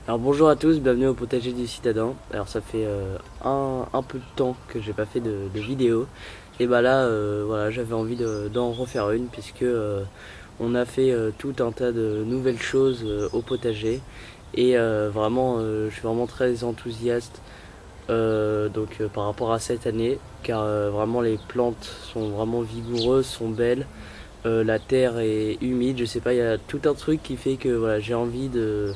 Alors bonjour à tous, bienvenue au potager du citadin. Alors ça fait un peu de temps que j'ai pas fait de vidéo. Et bah là voilà, j'avais envie d'en refaire une puisque on a fait tout un tas de nouvelles choses au potager. Et vraiment je suis vraiment très enthousiaste par rapport à cette année, car vraiment les plantes sont vraiment vigoureuses, sont belles. La terre est humide, je sais pas, il y a tout un truc qui fait que voilà, j'ai envie de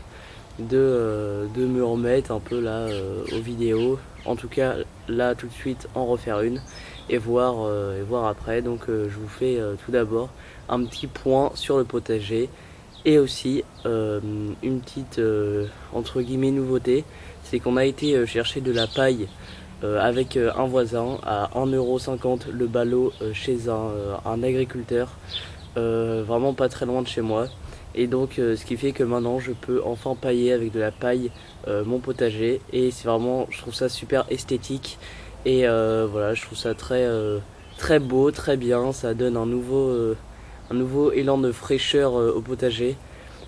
me remettre un peu là aux vidéos. En tout cas, là tout de suite en refaire une et voir après. Donc je vous fais tout d'abord un petit point sur le potager et aussi une petite entre guillemets nouveauté. C'est qu'on a été chercher de la paille avec un voisin à 1,50 € le ballot chez un agriculteur vraiment pas très loin de chez moi. Et donc ce qui fait que maintenant je peux enfin pailler avec de la paille mon potager. Et c'est vraiment, je trouve ça super esthétique. Et voilà, je trouve ça très beau, très bien. Ça donne un nouveau élan de fraîcheur au potager.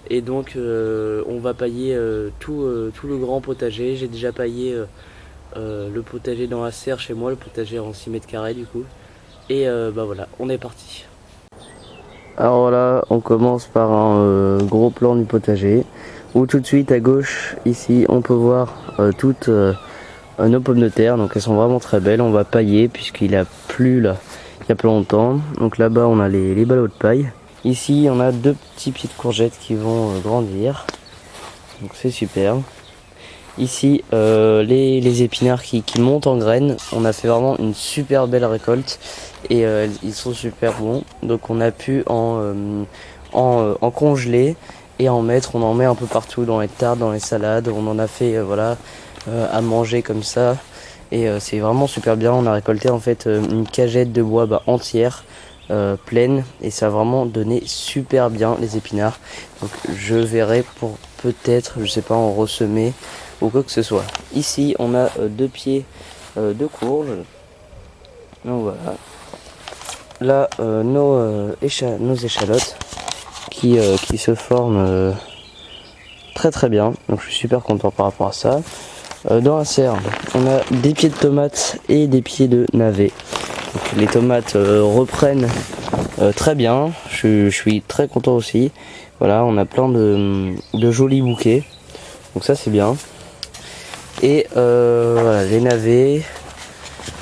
Et donc on va pailler tout le grand potager. J'ai déjà paillé le potager dans la serre chez moi, le potager en 6 mètres carrés du coup. Et bah voilà, on est parti. Alors voilà, on commence par un gros plan du potager où tout de suite à gauche, ici, on peut voir toutes nos pommes de terre. Donc elles sont vraiment très belles. On va pailler puisqu'il a plu là il y a pas longtemps. Donc là-bas, on a les ballots de paille. Ici, on a deux petits pieds de courgettes qui vont grandir. Donc c'est super. Ici, les épinards qui montent en graines. On a fait vraiment une super belle récolte et ils sont super bons. Donc on a pu en congeler et en mettre. On en met un peu partout dans les tartes, dans les salades. On en a fait voilà à manger comme ça. Et c'est vraiment super bien. On a récolté en fait une cagette de bois entière. Pleine, et ça a vraiment donné super bien les épinards. Donc je verrai pour peut-être, je sais pas, en ressemer ou quoi que ce soit. Ici on a deux pieds de courge. Donc voilà. Là nos échalotes qui se forment très bien. Donc je suis super content par rapport à ça. Dans la serre, on a des pieds de tomates et des pieds de navets. Donc, les tomates reprennent très bien. Je suis très content aussi. Voilà, on a plein de jolis bouquets. Donc ça c'est bien. Et voilà, les navets,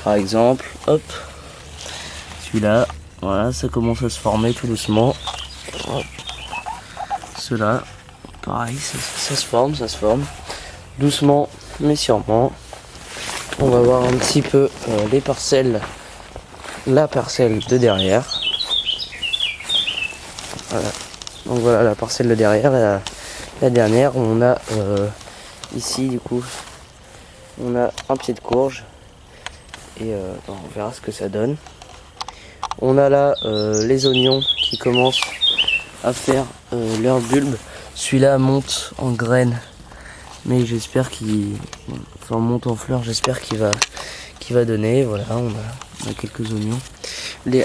par exemple, hop, celui-là, voilà, ça commence à se former tout doucement. Hop. Ceux-là, pareil, ça se forme, doucement mais sûrement. On va voir un petit peu les parcelles, la parcelle de derrière. Voilà. Donc voilà la parcelle de derrière et la dernière. On a ici du coup, on a un pied de courge et on verra ce que ça donne. On a là les oignons qui commencent à faire leur bulbe. Celui-là monte en graines, mais j'espère qu'il monte en fleurs. J'espère qu'il va donner. Voilà, on a quelques oignons.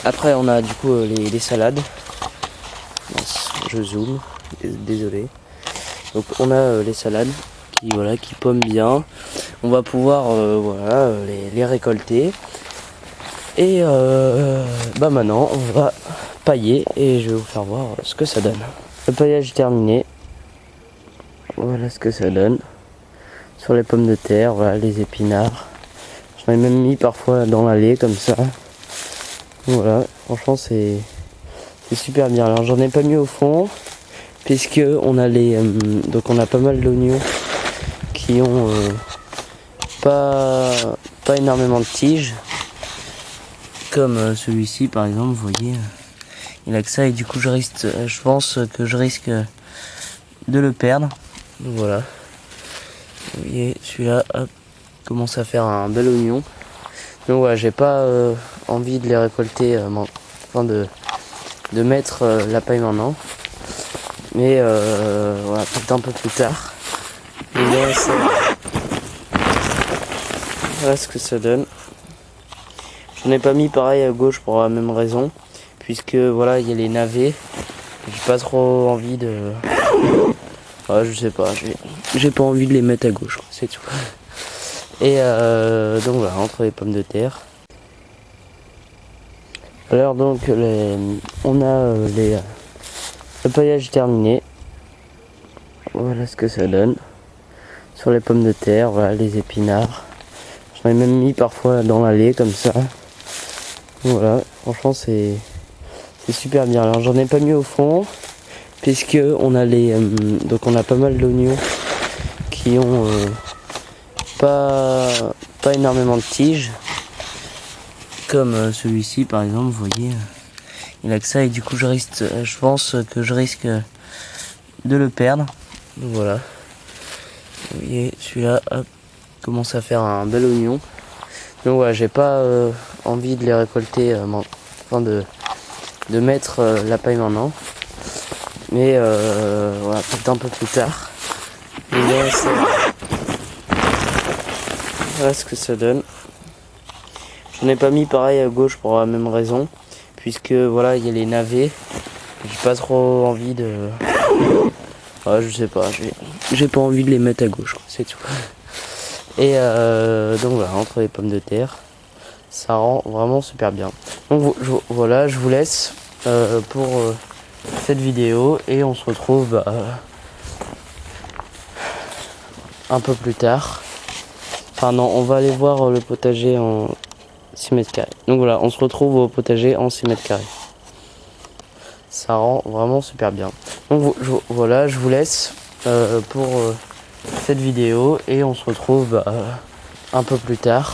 Après on a du coup les salades. Je zoome, désolé. Donc on a les salades qui pomment bien. On va pouvoir les récolter. Et maintenant on va pailler et je vais vous faire voir ce que ça donne. Le paillage est terminé. Voilà ce que ça donne. Sur les pommes de terre, voilà les épinards. J'en ai même mis parfois dans l'allée comme ça. Voilà, franchement c'est super bien. Alors j'en ai pas mis au fond puisque on a donc on a pas mal d'oignons qui ont pas énormément de tiges, comme celui-ci par exemple. Vous voyez, il a que ça et du coup je pense que je risque de le perdre. Donc voilà, vous voyez celui-là commence à faire un bel oignon. Donc voilà, j'ai pas envie de les récolter, de mettre la paille maintenant, mais voilà, peut-être un peu plus tard. Et là, voilà ce que ça donne. Je n'ai pas mis pareil à gauche pour la même raison, puisque voilà, il y a les navets. J'ai pas trop envie Ouais, je sais pas, j'ai pas envie de les mettre à gauche, c'est tout. Et donc voilà, entre les pommes de terre. Alors donc on a le paillage terminé. Voilà ce que ça donne. Sur les pommes de terre, voilà les épinards. J'en ai même mis parfois dans l'allée comme ça. Voilà, franchement c'est super bien. Alors j'en ai pas mis au fond puisque on a donc on a pas mal d'oignons qui ont pas énormément de tiges, comme celui-ci par exemple, vous voyez, il a que ça et du coup je pense que je risque de le perdre. Donc voilà, vous voyez celui-là commence à faire un bel oignon. Donc voilà, j'ai pas envie de les récolter, enfin de mettre la paille maintenant, mais voilà, peut-être un peu plus tard. Et là, voilà ce que ça donne. Je n'ai pas mis pareil à gauche pour la même raison, puisque voilà, il y a les navets. J'ai pas trop envie de... Ouais, je sais pas, j'ai pas envie de les mettre à gauche, c'est tout. Et donc voilà, entre les pommes de terre, ça rend vraiment super bien. Donc voilà, je vous laisse pour cette vidéo et on se retrouve un peu plus tard. Enfin non, on va aller voir le potager en 6 mètres carrés. Donc voilà, on se retrouve au potager en 6 mètres carrés. Ça rend vraiment super bien. Donc voilà, je vous laisse pour cette vidéo et on se retrouve un peu plus tard.